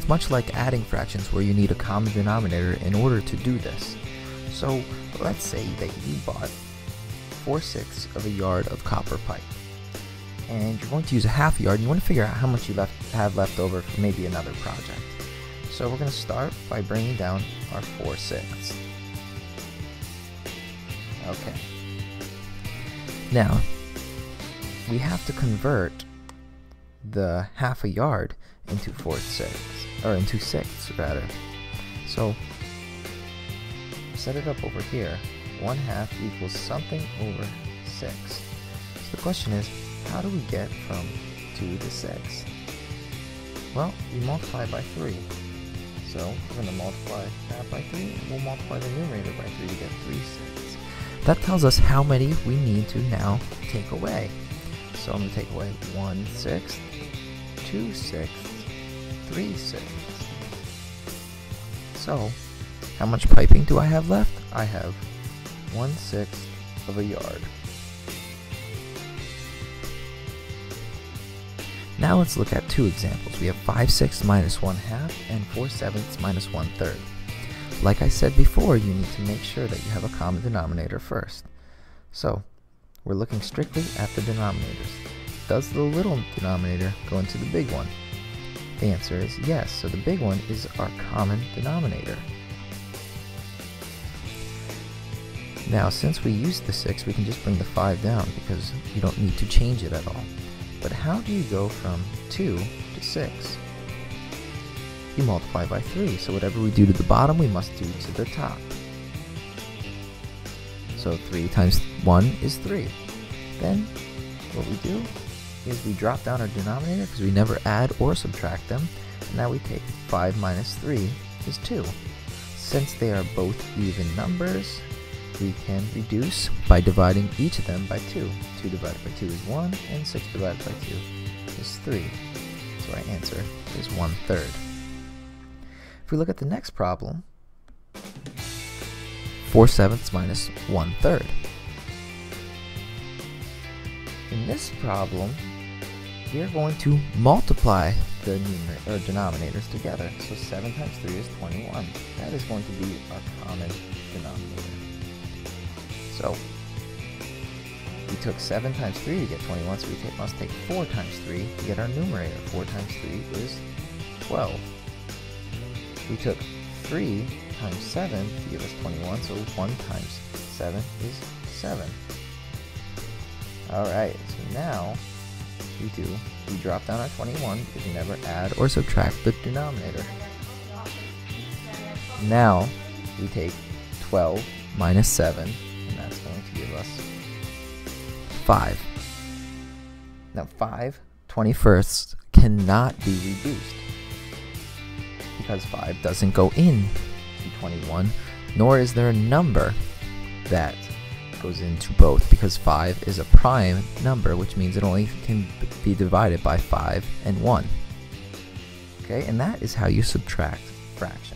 it's much like adding fractions where you need a common denominator in order to do this. So let's say that you bought 4/6 of a yard of copper pipe, and you're going to use a half yard, and you want to figure out how much you have left over for maybe another project. So we're going to start by bringing down our 4/6. Okay. Now, we have to convert the half a yard into 4/6, or into 6 rather. So set it up over here. 1/2 equals something over 6. So the question is, how do we get from 2 to 6? Well, we multiply by 3. So we're going to multiply that by 3, and we'll multiply the numerator by 3 to get 3/6. That tells us how many we need to now take away. So I'm going to take away 1/6, 2/6, 3/6. So how much piping do I have left? I have 1/6 of a yard. Now let's look at two examples. We have 5/6 minus 1/2 and 4/7 minus 1/3. Like I said before, you need to make sure that you have a common denominator first. So we're looking strictly at the denominators. Does the little denominator go into the big one? The answer is yes, so the big one is our common denominator. Now, since we used the 6, we can just bring the 5 down because you don't need to change it at all. But how do you go from 2 to 6? You multiply by 3, so whatever we do to the bottom, we must do to the top. So 3 times 1 is 3. Then, what we do is we drop down our denominator because we never add or subtract them. And now we take 5 minus 3 is 2. Since they are both even numbers, we can reduce by dividing each of them by 2. 2 divided by 2 is 1, and 6 divided by 2 is 3. So our answer is 1/3. If we look at the next problem, 4/7 minus 1/3. In this problem, we are going to multiply the denominators together. So 7 times 3 is 21. That is going to be our common denominator. So we took 7 times 3 to get 21, so we must take 4 times 3 to get our numerator. 4 times 3 is 12. We took 3 times 7 to give us 21, so 1 times 7 is 7. Alright, so now we drop down our 21 because we never add or subtract the denominator. Now we take 12 minus 7, and that's going to give us 5. Now 5 21sts cannot be reduced because 5 doesn't go in to 21, nor is there a number that goes into both, because 5 is a prime number, which means it only can be divided by 5 and 1. Okay, and that is how you subtract fractions.